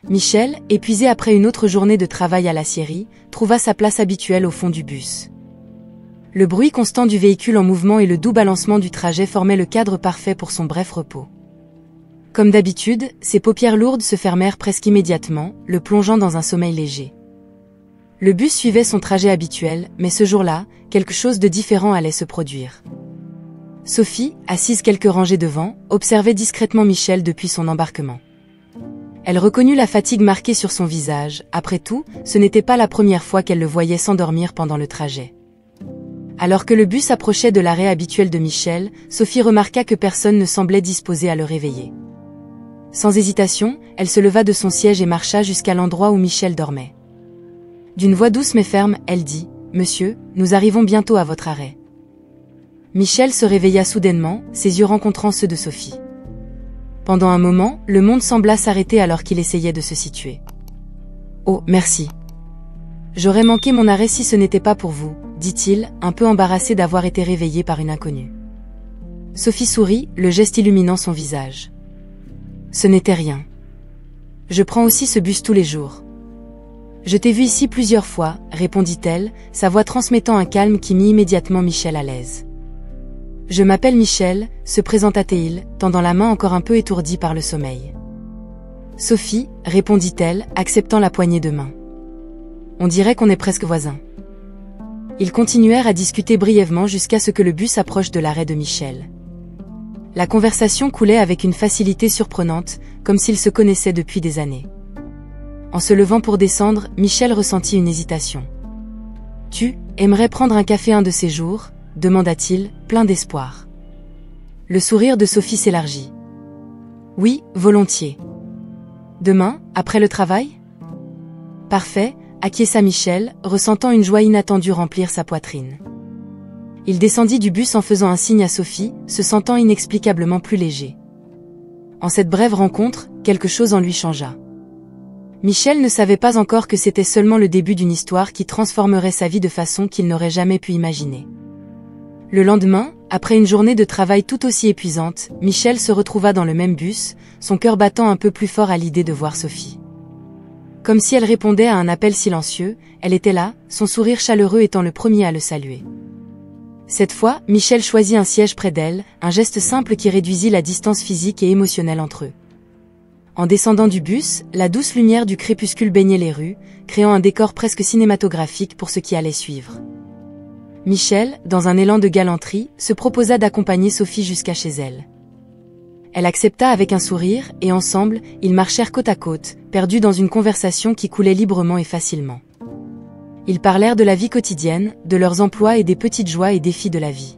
Michel, épuisé après une autre journée de travail à l'aciérie, trouva sa place habituelle au fond du bus. Le bruit constant du véhicule en mouvement et le doux balancement du trajet formaient le cadre parfait pour son bref repos. Comme d'habitude, ses paupières lourdes se fermèrent presque immédiatement, le plongeant dans un sommeil léger. Le bus suivait son trajet habituel, mais ce jour-là, quelque chose de différent allait se produire. Sophie, assise quelques rangées devant, observait discrètement Michel depuis son embarquement. Elle reconnut la fatigue marquée sur son visage. Après tout, ce n'était pas la première fois qu'elle le voyait s'endormir pendant le trajet. Alors que le bus approchait de l'arrêt habituel de Michel, Sophie remarqua que personne ne semblait disposé à le réveiller. Sans hésitation, elle se leva de son siège et marcha jusqu'à l'endroit où Michel dormait. D'une voix douce mais ferme, elle dit « Monsieur, nous arrivons bientôt à votre arrêt. » Michel se réveilla soudainement, ses yeux rencontrant ceux de Sophie. Pendant un moment, le monde sembla s'arrêter alors qu'il essayait de se situer. « Oh, merci. J'aurais manqué mon arrêt si ce n'était pas pour vous, » dit-il, un peu embarrassé d'avoir été réveillé par une inconnue. Sophie sourit, le geste illuminant son visage. « Ce n'était rien. Je prends aussi ce bus tous les jours. »« Je t'ai vu ici plusieurs fois, » répondit-elle, sa voix transmettant un calme qui mit immédiatement Michel à l'aise. « Je m'appelle Michel, » se présenta-t-il, tendant la main encore un peu étourdie par le sommeil. « Sophie, » répondit-elle, acceptant la poignée de main. « On dirait qu'on est presque voisins. » Ils continuèrent à discuter brièvement jusqu'à ce que le bus approche de l'arrêt de Michel. La conversation coulait avec une facilité surprenante, comme s'ils se connaissaient depuis des années. En se levant pour descendre, Michel ressentit une hésitation. « Tu aimerais prendre un café un de ces jours ?» demanda-t-il, plein d'espoir. Le sourire de Sophie s'élargit. « Oui, volontiers. »« Demain, après le travail ?»« Parfait », acquiesça Michel, ressentant une joie inattendue remplir sa poitrine. Il descendit du bus en faisant un signe à Sophie, se sentant inexplicablement plus léger. En cette brève rencontre, quelque chose en lui changea. Michel ne savait pas encore que c'était seulement le début d'une histoire qui transformerait sa vie de façon qu'il n'aurait jamais pu imaginer. Le lendemain, après une journée de travail tout aussi épuisante, Michel se retrouva dans le même bus, son cœur battant un peu plus fort à l'idée de voir Sophie. Comme si elle répondait à un appel silencieux, elle était là, son sourire chaleureux étant le premier à le saluer. Cette fois, Michel choisit un siège près d'elle, un geste simple qui réduisit la distance physique et émotionnelle entre eux. En descendant du bus, la douce lumière du crépuscule baignait les rues, créant un décor presque cinématographique pour ce qui allait suivre. Michel, dans un élan de galanterie, se proposa d'accompagner Sophie jusqu'à chez elle. Elle accepta avec un sourire, et ensemble, ils marchèrent côte à côte, perdus dans une conversation qui coulait librement et facilement. Ils parlèrent de la vie quotidienne, de leurs emplois et des petites joies et défis de la vie.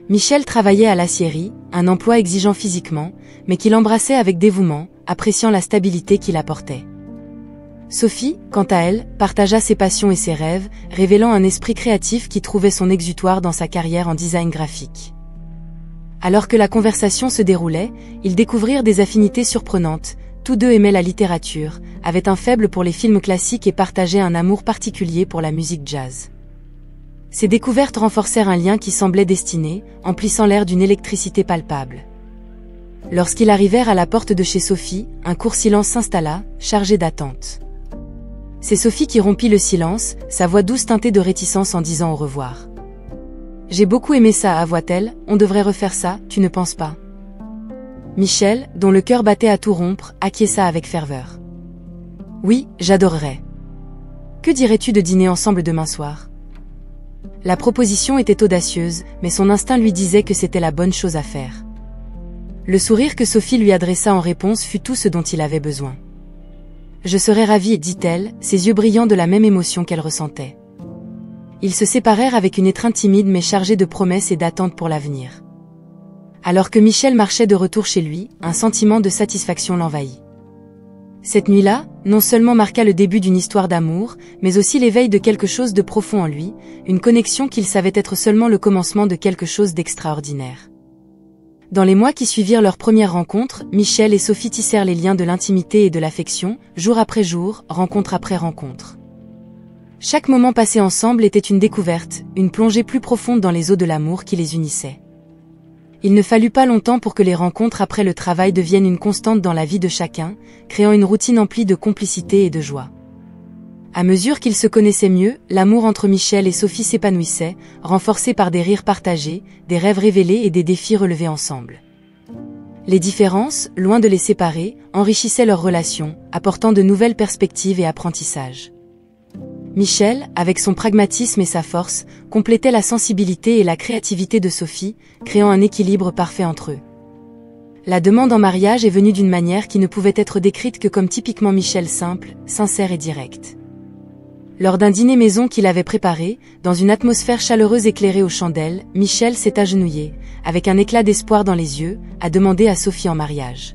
Michel travaillait à l'aciérie, un emploi exigeant physiquement, mais qu'il embrassait avec dévouement, appréciant la stabilité qu'il apportait. Sophie, quant à elle, partagea ses passions et ses rêves, révélant un esprit créatif qui trouvait son exutoire dans sa carrière en design graphique. Alors que la conversation se déroulait, ils découvrirent des affinités surprenantes. Tous deux aimaient la littérature, avaient un faible pour les films classiques et partageaient un amour particulier pour la musique jazz. Ces découvertes renforcèrent un lien qui semblait destiné, emplissant l'air d'une électricité palpable. Lorsqu'ils arrivèrent à la porte de chez Sophie, un court silence s'installa, chargé d'attente. C'est Sophie qui rompit le silence, sa voix douce teintée de réticence en disant au revoir. « J'ai beaucoup aimé ça, avoua-t-elle, on devrait refaire ça, tu ne penses pas ?» Michel, dont le cœur battait à tout rompre, acquiesça avec ferveur. « Oui, j'adorerais. Que dirais-tu de dîner ensemble demain soir ?» La proposition était audacieuse, mais son instinct lui disait que c'était la bonne chose à faire. Le sourire que Sophie lui adressa en réponse fut tout ce dont il avait besoin. « Je serais ravie, dit-elle, ses yeux brillant de la même émotion qu'elle ressentait. » Ils se séparèrent avec une étreinte timide mais chargée de promesses et d'attentes pour l'avenir. Alors que Michel marchait de retour chez lui, un sentiment de satisfaction l'envahit. Cette nuit-là, non seulement marqua le début d'une histoire d'amour, mais aussi l'éveil de quelque chose de profond en lui, une connexion qu'il savait être seulement le commencement de quelque chose d'extraordinaire. Dans les mois qui suivirent leur première rencontre, Michel et Sophie tissèrent les liens de l'intimité et de l'affection, jour après jour, rencontre après rencontre. Chaque moment passé ensemble était une découverte, une plongée plus profonde dans les eaux de l'amour qui les unissait. Il ne fallut pas longtemps pour que les rencontres après le travail deviennent une constante dans la vie de chacun, créant une routine emplie de complicité et de joie. À mesure qu'ils se connaissaient mieux, l'amour entre Michel et Sophie s'épanouissait, renforcé par des rires partagés, des rêves révélés et des défis relevés ensemble. Les différences, loin de les séparer, enrichissaient leur relation, apportant de nouvelles perspectives et apprentissages. Michel, avec son pragmatisme et sa force, complétait la sensibilité et la créativité de Sophie, créant un équilibre parfait entre eux. La demande en mariage est venue d'une manière qui ne pouvait être décrite que comme typiquement Michel, simple, sincère et direct. Lors d'un dîner maison qu'il avait préparé, dans une atmosphère chaleureuse éclairée aux chandelles, Michel s'est agenouillé, avec un éclat d'espoir dans les yeux, à demander à Sophie en mariage.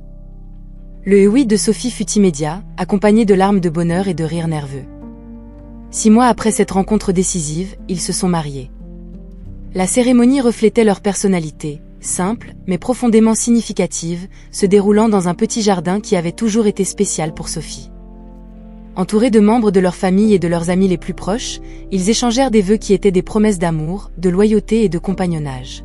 Le oui de Sophie fut immédiat, accompagné de larmes de bonheur et de rires nerveux. 6 mois après cette rencontre décisive, ils se sont mariés. La cérémonie reflétait leur personnalité, simple, mais profondément significative, se déroulant dans un petit jardin qui avait toujours été spécial pour Sophie. Entourés de membres de leur famille et de leurs amis les plus proches, ils échangèrent des vœux qui étaient des promesses d'amour, de loyauté et de compagnonnage.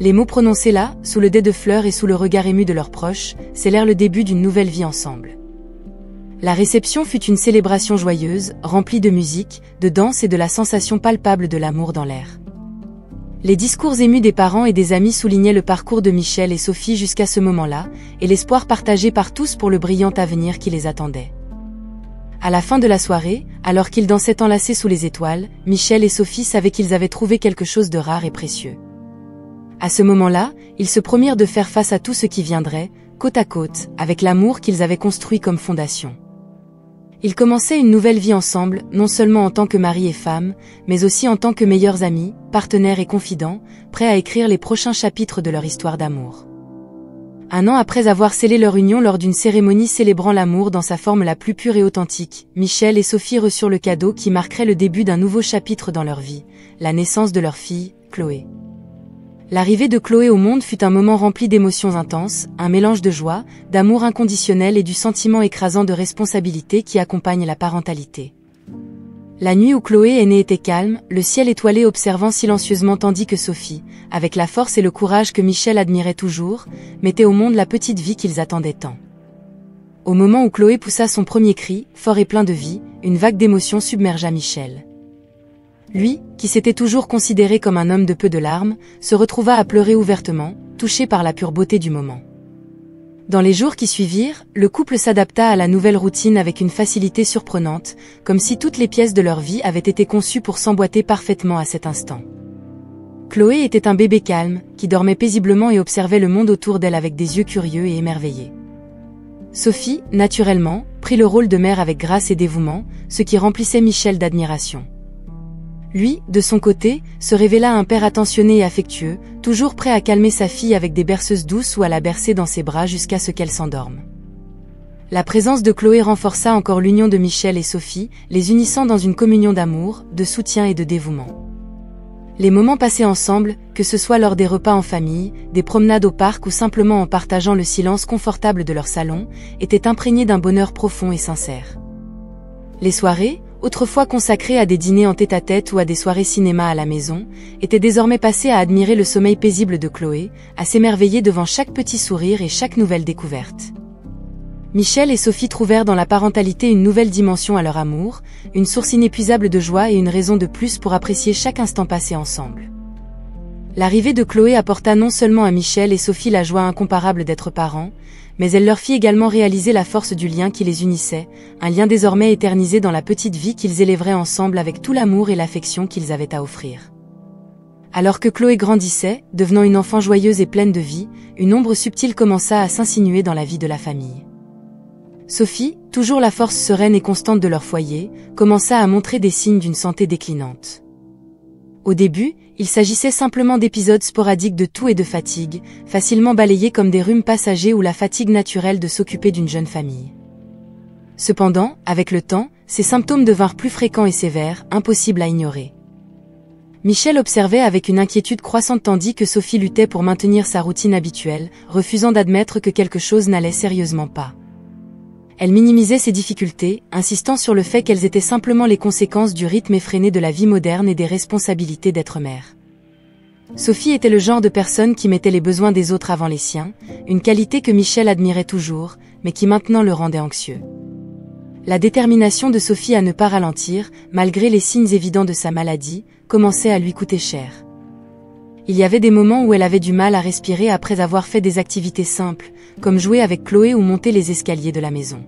Les mots prononcés là, sous le dais de fleurs et sous le regard ému de leurs proches, scellèrent le début d'une nouvelle vie ensemble. La réception fut une célébration joyeuse, remplie de musique, de danse et de la sensation palpable de l'amour dans l'air. Les discours émus des parents et des amis soulignaient le parcours de Michel et Sophie jusqu'à ce moment-là, et l'espoir partagé par tous pour le brillant avenir qui les attendait. À la fin de la soirée, alors qu'ils dansaient enlacés sous les étoiles, Michel et Sophie savaient qu'ils avaient trouvé quelque chose de rare et précieux. À ce moment-là, ils se promirent de faire face à tout ce qui viendrait, côte à côte, avec l'amour qu'ils avaient construit comme fondation. Ils commençaient une nouvelle vie ensemble, non seulement en tant que mari et femme, mais aussi en tant que meilleurs amis, partenaires et confidents, prêts à écrire les prochains chapitres de leur histoire d'amour. 1 an après avoir scellé leur union lors d'une cérémonie célébrant l'amour dans sa forme la plus pure et authentique, Michel et Sophie reçurent le cadeau qui marquerait le début d'un nouveau chapitre dans leur vie, la naissance de leur fille, Chloé. L'arrivée de Chloé au monde fut un moment rempli d'émotions intenses, un mélange de joie, d'amour inconditionnel et du sentiment écrasant de responsabilité qui accompagne la parentalité. La nuit où Chloé est née était calme, le ciel étoilé observant silencieusement tandis que Sophie, avec la force et le courage que Michel admirait toujours, mettait au monde la petite vie qu'ils attendaient tant. Au moment où Chloé poussa son premier cri, fort et plein de vie, une vague d'émotion submergea Michel. Lui, qui s'était toujours considéré comme un homme de peu de larmes, se retrouva à pleurer ouvertement, touché par la pure beauté du moment. Dans les jours qui suivirent, le couple s'adapta à la nouvelle routine avec une facilité surprenante, comme si toutes les pièces de leur vie avaient été conçues pour s'emboîter parfaitement à cet instant. Chloé était un bébé calme, qui dormait paisiblement et observait le monde autour d'elle avec des yeux curieux et émerveillés. Sophie, naturellement, prit le rôle de mère avec grâce et dévouement, ce qui remplissait Michel d'admiration. Lui, de son côté, se révéla un père attentionné et affectueux, toujours prêt à calmer sa fille avec des berceuses douces ou à la bercer dans ses bras jusqu'à ce qu'elle s'endorme. La présence de Chloé renforça encore l'union de Michel et Sophie, les unissant dans une communion d'amour, de soutien et de dévouement. Les moments passés ensemble, que ce soit lors des repas en famille, des promenades au parc ou simplement en partageant le silence confortable de leur salon, étaient imprégnés d'un bonheur profond et sincère. Les soirées, autrefois consacrées à des dîners en tête-à-tête ou à des soirées cinéma à la maison, étaient désormais passées à admirer le sommeil paisible de Chloé, à s'émerveiller devant chaque petit sourire et chaque nouvelle découverte. Michel et Sophie trouvèrent dans la parentalité une nouvelle dimension à leur amour, une source inépuisable de joie et une raison de plus pour apprécier chaque instant passé ensemble. L'arrivée de Chloé apporta non seulement à Michel et Sophie la joie incomparable d'être parents, mais elle leur fit également réaliser la force du lien qui les unissait, un lien désormais éternisé dans la petite vie qu'ils élèveraient ensemble avec tout l'amour et l'affection qu'ils avaient à offrir. Alors que Chloé grandissait, devenant une enfant joyeuse et pleine de vie, une ombre subtile commença à s'insinuer dans la vie de la famille. Sophie, toujours la force sereine et constante de leur foyer, commença à montrer des signes d'une santé déclinante. Au début, il s'agissait simplement d'épisodes sporadiques de toux et de fatigue, facilement balayés comme des rhumes passagers ou la fatigue naturelle de s'occuper d'une jeune famille. Cependant, avec le temps, ces symptômes devinrent plus fréquents et sévères, impossibles à ignorer. Michel observait avec une inquiétude croissante tandis que Sophie luttait pour maintenir sa routine habituelle, refusant d'admettre que quelque chose n'allait sérieusement pas. Elle minimisait ses difficultés, insistant sur le fait qu'elles étaient simplement les conséquences du rythme effréné de la vie moderne et des responsabilités d'être mère. Sophie était le genre de personne qui mettait les besoins des autres avant les siens, une qualité que Michel admirait toujours, mais qui maintenant le rendait anxieux. La détermination de Sophie à ne pas ralentir, malgré les signes évidents de sa maladie, commençait à lui coûter cher. Il y avait des moments où elle avait du mal à respirer après avoir fait des activités simples, comme jouer avec Chloé ou monter les escaliers de la maison.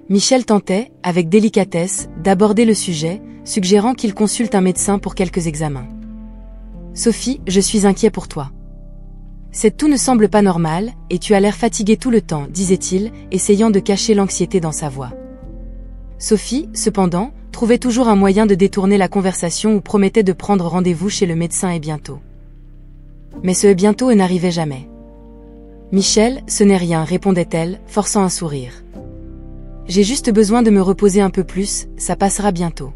Michel tentait, avec délicatesse, d'aborder le sujet, suggérant qu'il consulte un médecin pour quelques examens. « Sophie, je suis inquiet pour toi. Cette toux ne semble pas normale, et tu as l'air fatiguée tout le temps, disait-il, essayant de cacher l'anxiété dans sa voix. Sophie, cependant, trouvait toujours un moyen de détourner la conversation ou promettait de prendre rendez-vous chez le médecin et bientôt. Mais ce bientôt n'arrivait jamais. « Michel, ce n'est rien, répondait-elle, forçant un sourire. J'ai juste besoin de me reposer un peu plus, ça passera bientôt.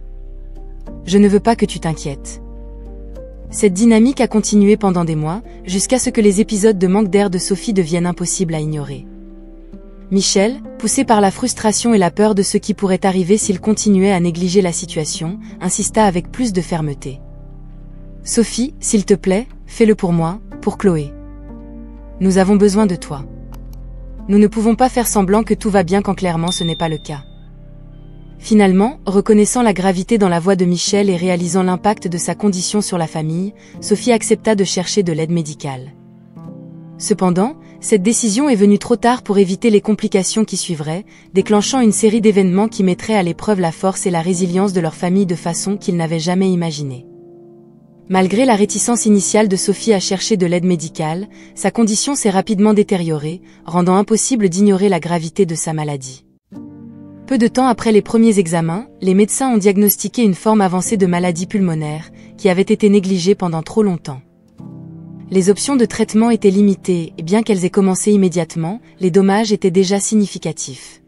Je ne veux pas que tu t'inquiètes. » Cette dynamique a continué pendant des mois, jusqu'à ce que les épisodes de manque d'air de Sophie deviennent impossibles à ignorer. Michel, poussé par la frustration et la peur de ce qui pourrait arriver s'il continuait à négliger la situation, insista avec plus de fermeté. « Sophie, s'il te plaît, fais-le pour moi, pour Chloé. Nous avons besoin de toi. Nous ne pouvons pas faire semblant que tout va bien quand clairement ce n'est pas le cas. » Finalement, reconnaissant la gravité dans la voix de Michel et réalisant l'impact de sa condition sur la famille, Sophie accepta de chercher de l'aide médicale. Cependant, cette décision est venue trop tard pour éviter les complications qui suivraient, déclenchant une série d'événements qui mettraient à l'épreuve la force et la résilience de leur famille de façon qu'ils n'avaient jamais imaginée. Malgré la réticence initiale de Sophie à chercher de l'aide médicale, sa condition s'est rapidement détériorée, rendant impossible d'ignorer la gravité de sa maladie. Peu de temps après les premiers examens, les médecins ont diagnostiqué une forme avancée de maladie pulmonaire, qui avait été négligée pendant trop longtemps. Les options de traitement étaient limitées, et bien qu'elles aient commencé immédiatement, les dommages étaient déjà significatifs.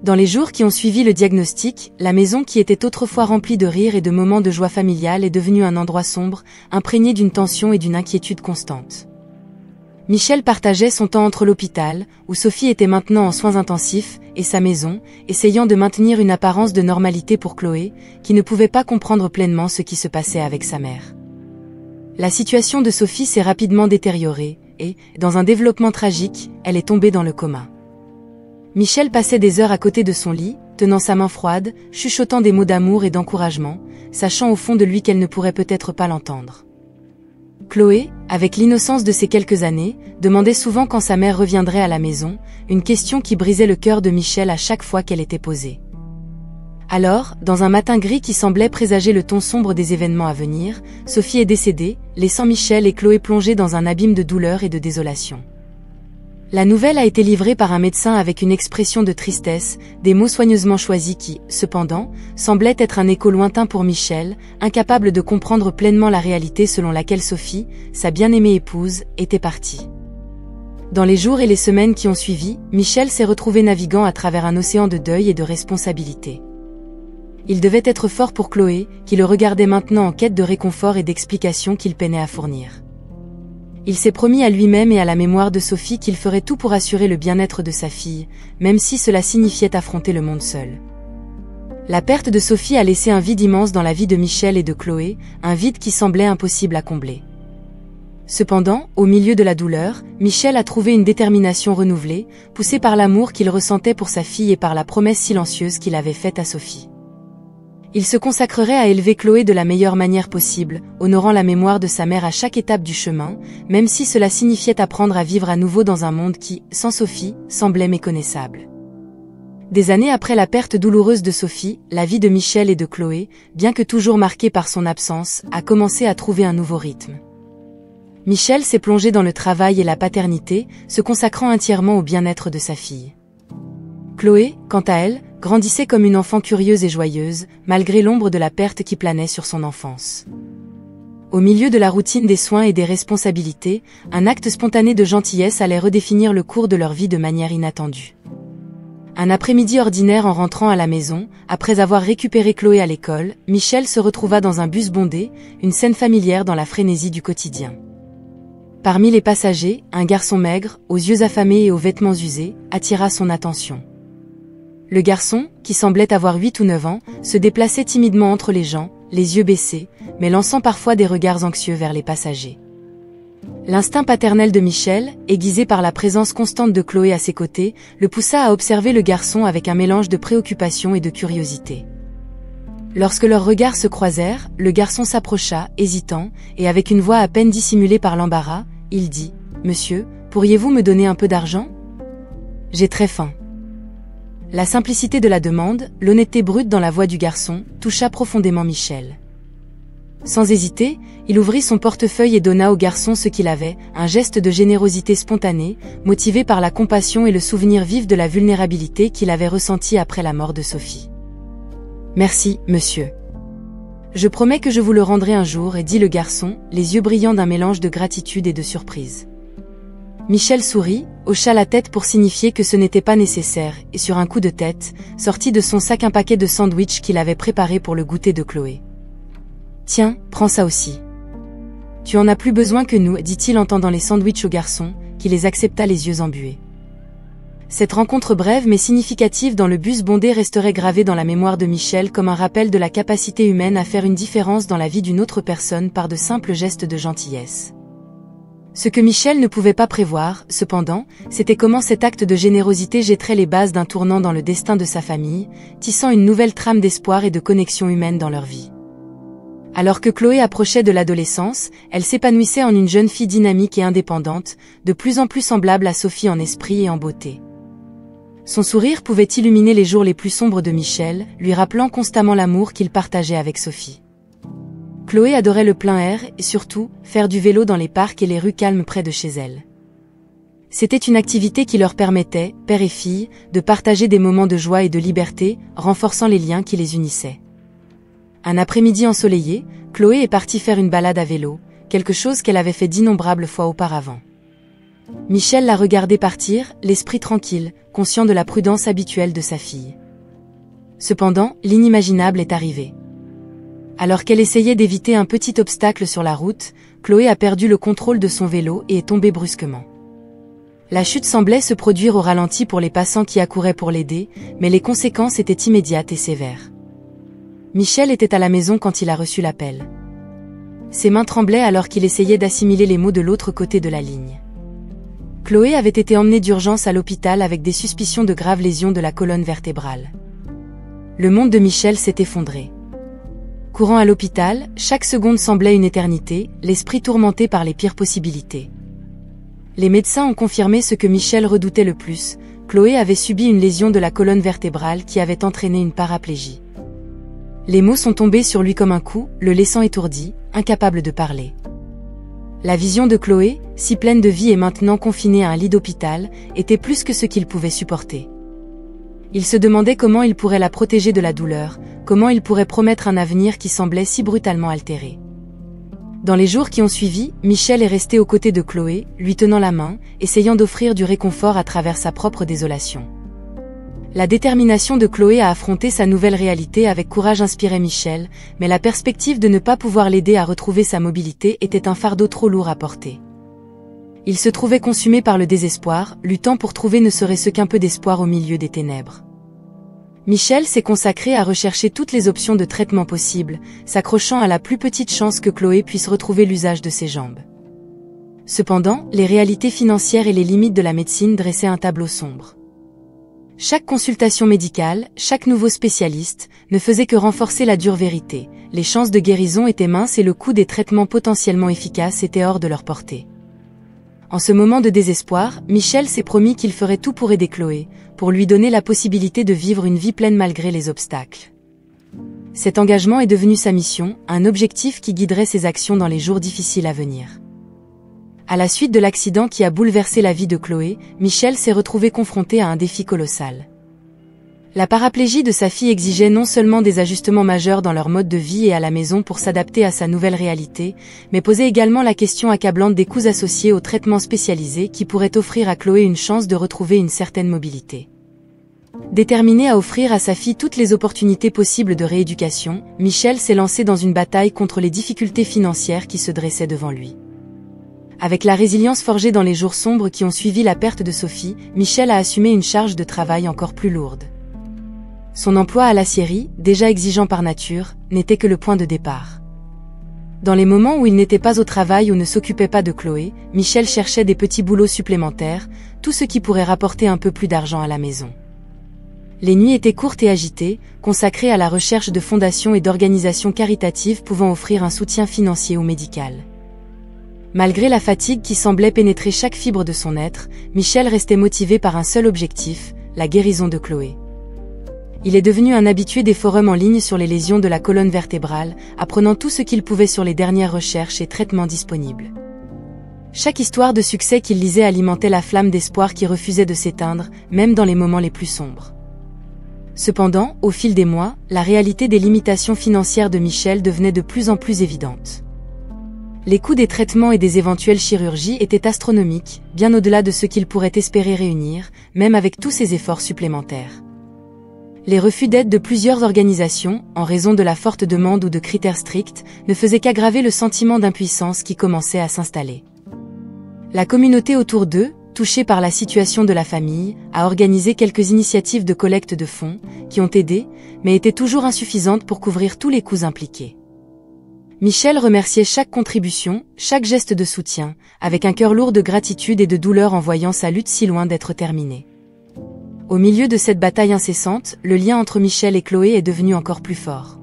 Dans les jours qui ont suivi le diagnostic, la maison qui était autrefois remplie de rires et de moments de joie familiale est devenue un endroit sombre, imprégné d'une tension et d'une inquiétude constante. Michel partageait son temps entre l'hôpital, où Sophie était maintenant en soins intensifs, et sa maison, essayant de maintenir une apparence de normalité pour Chloé, qui ne pouvait pas comprendre pleinement ce qui se passait avec sa mère. La situation de Sophie s'est rapidement détériorée, et, dans un développement tragique, elle est tombée dans le coma. Michel passait des heures à côté de son lit, tenant sa main froide, chuchotant des mots d'amour et d'encouragement, sachant au fond de lui qu'elle ne pourrait peut-être pas l'entendre. Chloé, avec l'innocence de ces quelques années, demandait souvent quand sa mère reviendrait à la maison, une question qui brisait le cœur de Michel à chaque fois qu'elle était posée. Alors, dans un matin gris qui semblait présager le ton sombre des événements à venir, Sophie est décédée, laissant Michel et Chloé plongés dans un abîme de douleur et de désolation. La nouvelle a été livrée par un médecin avec une expression de tristesse, des mots soigneusement choisis qui, cependant, semblaient être un écho lointain pour Michel, incapable de comprendre pleinement la réalité selon laquelle Sophie, sa bien-aimée épouse, était partie. Dans les jours et les semaines qui ont suivi, Michel s'est retrouvé naviguant à travers un océan de deuil et de responsabilité. Il devait être fort pour Chloé, qui le regardait maintenant en quête de réconfort et d'explications qu'il peinait à fournir. Il s'est promis à lui-même et à la mémoire de Sophie qu'il ferait tout pour assurer le bien-être de sa fille, même si cela signifiait affronter le monde seul. La perte de Sophie a laissé un vide immense dans la vie de Michel et de Chloé, un vide qui semblait impossible à combler. Cependant, au milieu de la douleur, Michel a trouvé une détermination renouvelée, poussé par l'amour qu'il ressentait pour sa fille et par la promesse silencieuse qu'il avait faite à Sophie. Il se consacrerait à élever Chloé de la meilleure manière possible, honorant la mémoire de sa mère à chaque étape du chemin, même si cela signifiait apprendre à vivre à nouveau dans un monde qui, sans Sophie, semblait méconnaissable. Des années après la perte douloureuse de Sophie, la vie de Michel et de Chloé, bien que toujours marquée par son absence, a commencé à trouver un nouveau rythme. Michel s'est plongé dans le travail et la paternité, se consacrant entièrement au bien-être de sa fille. Chloé, quant à elle, grandissait comme une enfant curieuse et joyeuse, malgré l'ombre de la perte qui planait sur son enfance. Au milieu de la routine des soins et des responsabilités, un acte spontané de gentillesse allait redéfinir le cours de leur vie de manière inattendue. Un après-midi ordinaire en rentrant à la maison, après avoir récupéré Chloé à l'école, Michel se retrouva dans un bus bondé, une scène familière dans la frénésie du quotidien. Parmi les passagers, un garçon maigre, aux yeux affamés et aux vêtements usés, attira son attention. Le garçon, qui semblait avoir 8 ou 9 ans, se déplaçait timidement entre les gens, les yeux baissés, mais lançant parfois des regards anxieux vers les passagers. L'instinct paternel de Michel, aiguisé par la présence constante de Chloé à ses côtés, le poussa à observer le garçon avec un mélange de préoccupation et de curiosité. Lorsque leurs regards se croisèrent, le garçon s'approcha, hésitant, et avec une voix à peine dissimulée par l'embarras, il dit « Monsieur, pourriez-vous me donner un peu d'argent ? J'ai très faim. » La simplicité de la demande, l'honnêteté brute dans la voix du garçon, toucha profondément Michel. Sans hésiter, il ouvrit son portefeuille et donna au garçon ce qu'il avait, un geste de générosité spontanée, motivé par la compassion et le souvenir vif de la vulnérabilité qu'il avait ressentie après la mort de Sophie. « Merci, monsieur. Je promets que je vous le rendrai un jour, » dit le garçon, les yeux brillants d'un mélange de gratitude et de surprise. Michel sourit, hocha la tête pour signifier que ce n'était pas nécessaire, et sur un coup de tête, sortit de son sac un paquet de sandwichs qu'il avait préparé pour le goûter de Chloé. « Tiens, prends ça aussi. Tu en as plus besoin que nous, » dit-il en tendant les sandwichs au garçon, qui les accepta les yeux embués. Cette rencontre brève mais significative dans le bus bondé resterait gravée dans la mémoire de Michel comme un rappel de la capacité humaine à faire une différence dans la vie d'une autre personne par de simples gestes de gentillesse. Ce que Michel ne pouvait pas prévoir, cependant, c'était comment cet acte de générosité jetterait les bases d'un tournant dans le destin de sa famille, tissant une nouvelle trame d'espoir et de connexion humaine dans leur vie. Alors que Chloé approchait de l'adolescence, elle s'épanouissait en une jeune fille dynamique et indépendante, de plus en plus semblable à Sophie en esprit et en beauté. Son sourire pouvait illuminer les jours les plus sombres de Michel, lui rappelant constamment l'amour qu'il partageait avec Sophie. Chloé adorait le plein air et surtout, faire du vélo dans les parcs et les rues calmes près de chez elle. C'était une activité qui leur permettait, père et fille, de partager des moments de joie et de liberté, renforçant les liens qui les unissaient. Un après-midi ensoleillé, Chloé est partie faire une balade à vélo, quelque chose qu'elle avait fait d'innombrables fois auparavant. Michel la regardait partir, l'esprit tranquille, conscient de la prudence habituelle de sa fille. Cependant, l'inimaginable est arrivé. Alors qu'elle essayait d'éviter un petit obstacle sur la route, Chloé a perdu le contrôle de son vélo et est tombée brusquement. La chute semblait se produire au ralenti pour les passants qui accouraient pour l'aider, mais les conséquences étaient immédiates et sévères. Michel était à la maison quand il a reçu l'appel. Ses mains tremblaient alors qu'il essayait d'assimiler les mots de l'autre côté de la ligne. Chloé avait été emmenée d'urgence à l'hôpital avec des suspicions de graves lésions de la colonne vertébrale. Le monde de Michel s'est effondré. Courant à l'hôpital, chaque seconde semblait une éternité, l'esprit tourmenté par les pires possibilités. Les médecins ont confirmé ce que Michel redoutait le plus, Chloé avait subi une lésion de la colonne vertébrale qui avait entraîné une paraplégie. Les mots sont tombés sur lui comme un coup, le laissant étourdi, incapable de parler. La vision de Chloé, si pleine de vie et maintenant confinée à un lit d'hôpital, était plus que ce qu'il pouvait supporter. Il se demandait comment il pourrait la protéger de la douleur, comment il pourrait promettre un avenir qui semblait si brutalement altéré. Dans les jours qui ont suivi, Michel est resté aux côtés de Chloé, lui tenant la main, essayant d'offrir du réconfort à travers sa propre désolation. La détermination de Chloé à affronter sa nouvelle réalité avec courage inspirait Michel, mais la perspective de ne pas pouvoir l'aider à retrouver sa mobilité était un fardeau trop lourd à porter. Il se trouvait consumé par le désespoir, luttant pour trouver ne serait-ce qu'un peu d'espoir au milieu des ténèbres. Michel s'est consacré à rechercher toutes les options de traitement possibles, s'accrochant à la plus petite chance que Chloé puisse retrouver l'usage de ses jambes. Cependant, les réalités financières et les limites de la médecine dressaient un tableau sombre. Chaque consultation médicale, chaque nouveau spécialiste, ne faisait que renforcer la dure vérité. Les chances de guérison étaient minces et le coût des traitements potentiellement efficaces était hors de leur portée. En ce moment de désespoir, Michel s'est promis qu'il ferait tout pour aider Chloé, pour lui donner la possibilité de vivre une vie pleine malgré les obstacles. Cet engagement est devenu sa mission, un objectif qui guiderait ses actions dans les jours difficiles à venir. À la suite de l'accident qui a bouleversé la vie de Chloé, Michel s'est retrouvé confronté à un défi colossal. La paraplégie de sa fille exigeait non seulement des ajustements majeurs dans leur mode de vie et à la maison pour s'adapter à sa nouvelle réalité, mais posait également la question accablante des coûts associés aux traitements spécialisés qui pourraient offrir à Chloé une chance de retrouver une certaine mobilité. Déterminé à offrir à sa fille toutes les opportunités possibles de rééducation, Michel s'est lancé dans une bataille contre les difficultés financières qui se dressaient devant lui. Avec la résilience forgée dans les jours sombres qui ont suivi la perte de Sophie, Michel a assumé une charge de travail encore plus lourde. Son emploi à l'aciérie, déjà exigeant par nature, n'était que le point de départ. Dans les moments où il n'était pas au travail ou ne s'occupait pas de Chloé, Michel cherchait des petits boulots supplémentaires, tout ce qui pourrait rapporter un peu plus d'argent à la maison. Les nuits étaient courtes et agitées, consacrées à la recherche de fondations et d'organisations caritatives pouvant offrir un soutien financier ou médical. Malgré la fatigue qui semblait pénétrer chaque fibre de son être, Michel restait motivé par un seul objectif, la guérison de Chloé. Il est devenu un habitué des forums en ligne sur les lésions de la colonne vertébrale, apprenant tout ce qu'il pouvait sur les dernières recherches et traitements disponibles. Chaque histoire de succès qu'il lisait alimentait la flamme d'espoir qui refusait de s'éteindre, même dans les moments les plus sombres. Cependant, au fil des mois, la réalité des limitations financières de Michel devenait de plus en plus évidente. Les coûts des traitements et des éventuelles chirurgies étaient astronomiques, bien au-delà de ce qu'il pourrait espérer réunir, même avec tous ces efforts supplémentaires. Les refus d'aide de plusieurs organisations, en raison de la forte demande ou de critères stricts, ne faisaient qu'aggraver le sentiment d'impuissance qui commençait à s'installer. La communauté autour d'eux, touchée par la situation de la famille, a organisé quelques initiatives de collecte de fonds, qui ont aidé, mais étaient toujours insuffisantes pour couvrir tous les coûts impliqués. Michel remerciait chaque contribution, chaque geste de soutien, avec un cœur lourd de gratitude et de douleur en voyant sa lutte si loin d'être terminée. Au milieu de cette bataille incessante, le lien entre Michel et Chloé est devenu encore plus fort.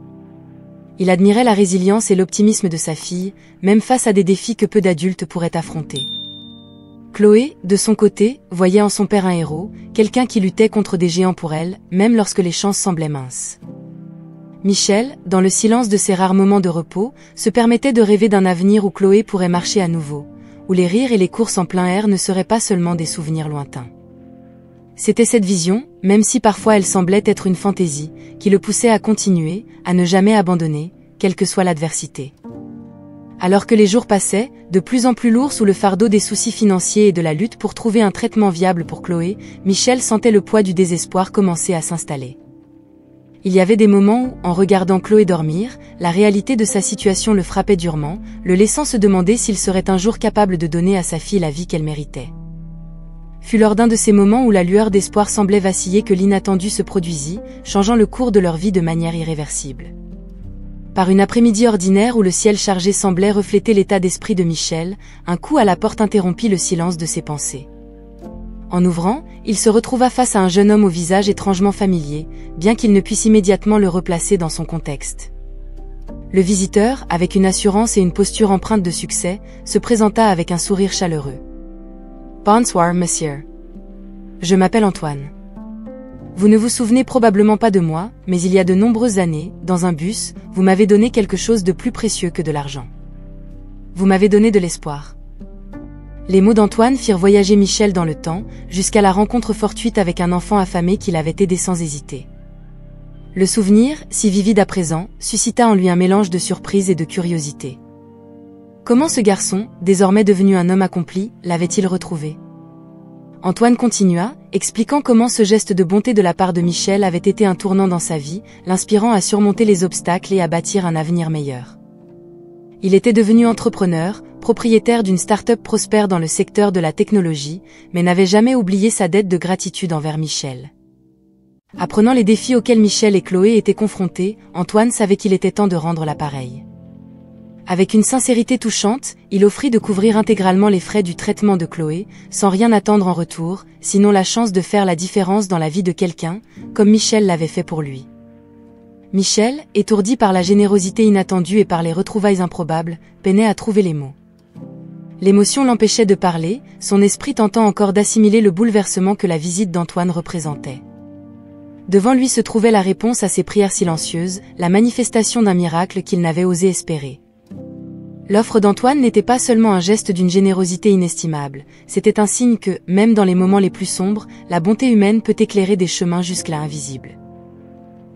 Il admirait la résilience et l'optimisme de sa fille, même face à des défis que peu d'adultes pourraient affronter. Chloé, de son côté, voyait en son père un héros, quelqu'un qui luttait contre des géants pour elle, même lorsque les chances semblaient minces. Michel, dans le silence de ses rares moments de repos, se permettait de rêver d'un avenir où Chloé pourrait marcher à nouveau, où les rires et les courses en plein air ne seraient pas seulement des souvenirs lointains. C'était cette vision, même si parfois elle semblait être une fantaisie, qui le poussait à continuer, à ne jamais abandonner, quelle que soit l'adversité. Alors que les jours passaient, de plus en plus lourds sous le fardeau des soucis financiers et de la lutte pour trouver un traitement viable pour Chloé, Michel sentait le poids du désespoir commencer à s'installer. Il y avait des moments où, en regardant Chloé dormir, la réalité de sa situation le frappait durement, le laissant se demander s'il serait un jour capable de donner à sa fille la vie qu'elle méritait. Fut lors d'un de ces moments où la lueur d'espoir semblait vaciller que l'inattendu se produisit, changeant le cours de leur vie de manière irréversible. Par une après-midi ordinaire où le ciel chargé semblait refléter l'état d'esprit de Michel, un coup à la porte interrompit le silence de ses pensées. En ouvrant, il se retrouva face à un jeune homme au visage étrangement familier, bien qu'il ne puisse immédiatement le replacer dans son contexte. Le visiteur, avec une assurance et une posture empreinte de succès, se présenta avec un sourire chaleureux. « Bonsoir, monsieur. Je m'appelle Antoine. Vous ne vous souvenez probablement pas de moi, mais il y a de nombreuses années, dans un bus, vous m'avez donné quelque chose de plus précieux que de l'argent. Vous m'avez donné de l'espoir. » Les mots d'Antoine firent voyager Michel dans le temps, jusqu'à la rencontre fortuite avec un enfant affamé qui l'avait aidé sans hésiter. Le souvenir, si vivide à présent, suscita en lui un mélange de surprise et de curiosité. Comment ce garçon, désormais devenu un homme accompli, l'avait-il retrouvé? Antoine continua, expliquant comment ce geste de bonté de la part de Michel avait été un tournant dans sa vie, l'inspirant à surmonter les obstacles et à bâtir un avenir meilleur. Il était devenu entrepreneur, propriétaire d'une start-up prospère dans le secteur de la technologie, mais n'avait jamais oublié sa dette de gratitude envers Michel. Apprenant les défis auxquels Michel et Chloé étaient confrontés, Antoine savait qu'il était temps de rendre l'appareil. Avec une sincérité touchante, il offrit de couvrir intégralement les frais du traitement de Chloé, sans rien attendre en retour, sinon la chance de faire la différence dans la vie de quelqu'un, comme Michel l'avait fait pour lui. Michel, étourdi par la générosité inattendue et par les retrouvailles improbables, peinait à trouver les mots. L'émotion l'empêchait de parler, son esprit tentant encore d'assimiler le bouleversement que la visite d'Antoine représentait. Devant lui se trouvait la réponse à ses prières silencieuses, la manifestation d'un miracle qu'il n'avait osé espérer. L'offre d'Antoine n'était pas seulement un geste d'une générosité inestimable, c'était un signe que, même dans les moments les plus sombres, la bonté humaine peut éclairer des chemins jusque-là invisibles.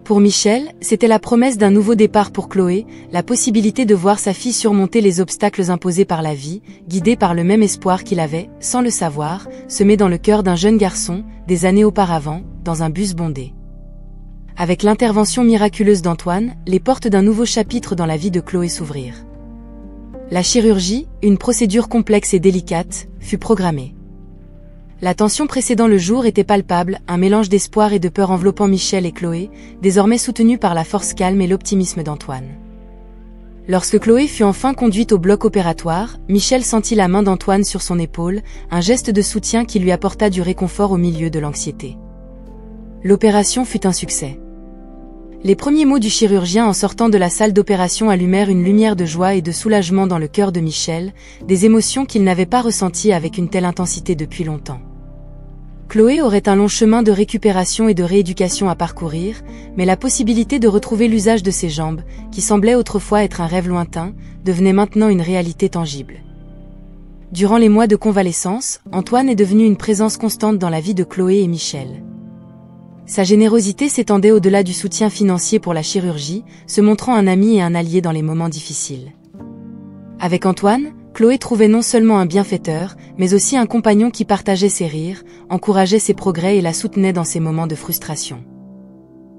Pour Michel, c'était la promesse d'un nouveau départ pour Chloé, la possibilité de voir sa fille surmonter les obstacles imposés par la vie, guidée par le même espoir qu'il avait, sans le savoir, semé dans le cœur d'un jeune garçon, des années auparavant, dans un bus bondé. Avec l'intervention miraculeuse d'Antoine, les portes d'un nouveau chapitre dans la vie de Chloé s'ouvrirent. La chirurgie, une procédure complexe et délicate, fut programmée. La tension précédant le jour était palpable, un mélange d'espoir et de peur enveloppant Michel et Chloé, désormais soutenus par la force calme et l'optimisme d'Antoine. Lorsque Chloé fut enfin conduite au bloc opératoire, Michel sentit la main d'Antoine sur son épaule, un geste de soutien qui lui apporta du réconfort au milieu de l'anxiété. L'opération fut un succès. Les premiers mots du chirurgien en sortant de la salle d'opération allumèrent une lumière de joie et de soulagement dans le cœur de Michel, des émotions qu'il n'avait pas ressenties avec une telle intensité depuis longtemps. Chloé aurait un long chemin de récupération et de rééducation à parcourir, mais la possibilité de retrouver l'usage de ses jambes, qui semblait autrefois être un rêve lointain, devenait maintenant une réalité tangible. Durant les mois de convalescence, Antoine est devenu une présence constante dans la vie de Chloé et Michel. Sa générosité s'étendait au-delà du soutien financier pour la chirurgie, se montrant un ami et un allié dans les moments difficiles. Avec Antoine, Chloé trouvait non seulement un bienfaiteur, mais aussi un compagnon qui partageait ses rires, encourageait ses progrès et la soutenait dans ses moments de frustration.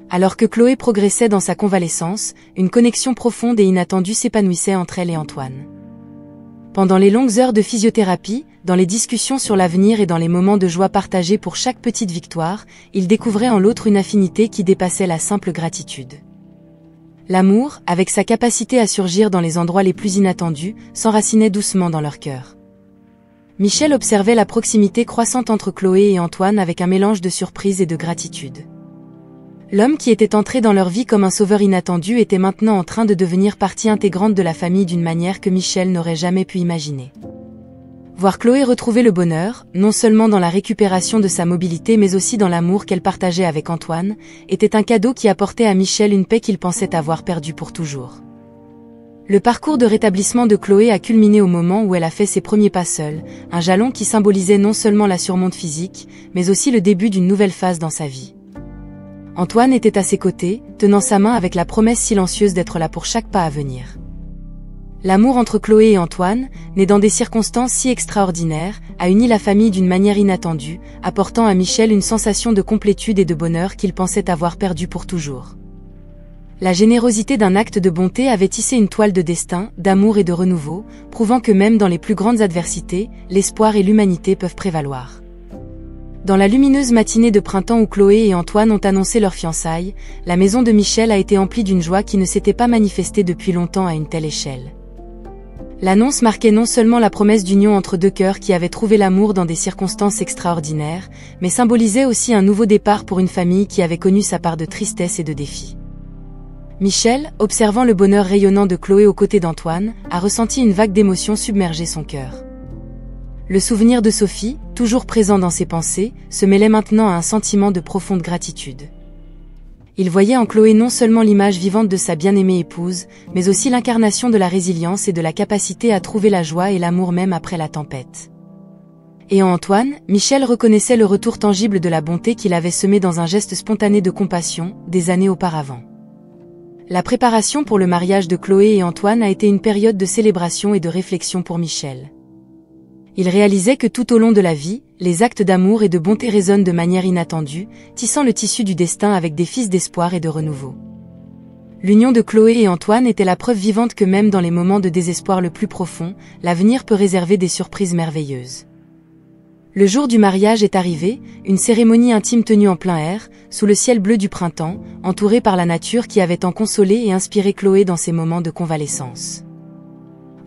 Alors que Chloé progressait dans sa convalescence, une connexion profonde et inattendue s'épanouissait entre elle et Antoine. Pendant les longues heures de physiothérapie, dans les discussions sur l'avenir et dans les moments de joie partagés pour chaque petite victoire, il découvrait en l'autre une affinité qui dépassait la simple gratitude. L'amour, avec sa capacité à surgir dans les endroits les plus inattendus, s'enracinait doucement dans leur cœur. Michel observait la proximité croissante entre Chloé et Antoine avec un mélange de surprise et de gratitude. L'homme qui était entré dans leur vie comme un sauveur inattendu était maintenant en train de devenir partie intégrante de la famille d'une manière que Michel n'aurait jamais pu imaginer. Voir Chloé retrouver le bonheur, non seulement dans la récupération de sa mobilité mais aussi dans l'amour qu'elle partageait avec Antoine, était un cadeau qui apportait à Michel une paix qu'il pensait avoir perdue pour toujours. Le parcours de rétablissement de Chloé a culminé au moment où elle a fait ses premiers pas seule, un jalon qui symbolisait non seulement la surmonte physique, mais aussi le début d'une nouvelle phase dans sa vie. Antoine était à ses côtés, tenant sa main avec la promesse silencieuse d'être là pour chaque pas à venir. L'amour entre Chloé et Antoine, né dans des circonstances si extraordinaires, a uni la famille d'une manière inattendue, apportant à Michel une sensation de complétude et de bonheur qu'il pensait avoir perdu pour toujours. La générosité d'un acte de bonté avait tissé une toile de destin, d'amour et de renouveau, prouvant que même dans les plus grandes adversités, l'espoir et l'humanité peuvent prévaloir. Dans la lumineuse matinée de printemps où Chloé et Antoine ont annoncé leur fiançailles, la maison de Michel a été emplie d'une joie qui ne s'était pas manifestée depuis longtemps à une telle échelle. L'annonce marquait non seulement la promesse d'union entre deux cœurs qui avaient trouvé l'amour dans des circonstances extraordinaires, mais symbolisait aussi un nouveau départ pour une famille qui avait connu sa part de tristesse et de défis. Michel, observant le bonheur rayonnant de Chloé aux côtés d'Antoine, a ressenti une vague d'émotion submerger son cœur. Le souvenir de Sophie, toujours présent dans ses pensées, se mêlait maintenant à un sentiment de profonde gratitude. Il voyait en Chloé non seulement l'image vivante de sa bien-aimée épouse, mais aussi l'incarnation de la résilience et de la capacité à trouver la joie et l'amour même après la tempête. Et en Antoine, Michel reconnaissait le retour tangible de la bonté qu'il avait semé dans un geste spontané de compassion, des années auparavant. La préparation pour le mariage de Chloé et Antoine a été une période de célébration et de réflexion pour Michel. Il réalisait que tout au long de la vie, les actes d'amour et de bonté résonnent de manière inattendue, tissant le tissu du destin avec des fils d'espoir et de renouveau. L'union de Chloé et Antoine était la preuve vivante que même dans les moments de désespoir le plus profond, l'avenir peut réserver des surprises merveilleuses. Le jour du mariage est arrivé, une cérémonie intime tenue en plein air, sous le ciel bleu du printemps, entourée par la nature qui avait tant consolé et inspiré Chloé dans ses moments de convalescence.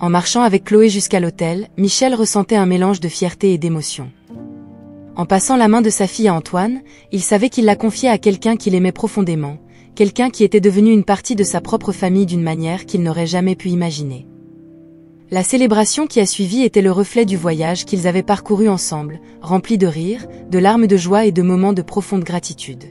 En marchant avec Chloé jusqu'à l'autel, Michel ressentait un mélange de fierté et d'émotion. En passant la main de sa fille à Antoine, il savait qu'il la confiait à quelqu'un qu'il aimait profondément, quelqu'un qui était devenu une partie de sa propre famille d'une manière qu'il n'aurait jamais pu imaginer. La célébration qui a suivi était le reflet du voyage qu'ils avaient parcouru ensemble, rempli de rires, de larmes de joie et de moments de profonde gratitude.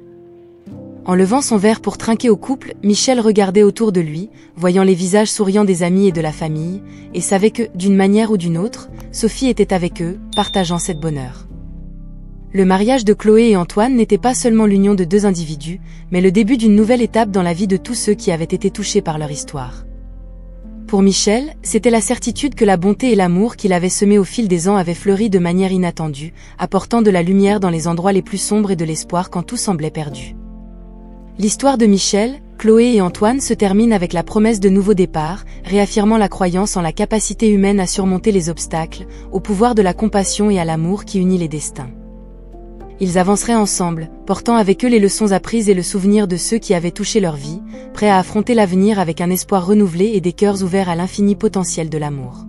En levant son verre pour trinquer au couple, Michel regardait autour de lui, voyant les visages souriants des amis et de la famille, et savait que, d'une manière ou d'une autre, Sophie était avec eux, partageant cette bonheur. Le mariage de Chloé et Antoine n'était pas seulement l'union de deux individus, mais le début d'une nouvelle étape dans la vie de tous ceux qui avaient été touchés par leur histoire. Pour Michel, c'était la certitude que la bonté et l'amour qu'il avait semés au fil des ans avaient fleuri de manière inattendue, apportant de la lumière dans les endroits les plus sombres et de l'espoir quand tout semblait perdu. L'histoire de Michel, Chloé et Antoine se termine avec la promesse de nouveaux départs, réaffirmant la croyance en la capacité humaine à surmonter les obstacles, au pouvoir de la compassion et à l'amour qui unit les destins. Ils avanceraient ensemble, portant avec eux les leçons apprises et le souvenir de ceux qui avaient touché leur vie, prêts à affronter l'avenir avec un espoir renouvelé et des cœurs ouverts à l'infini potentiel de l'amour.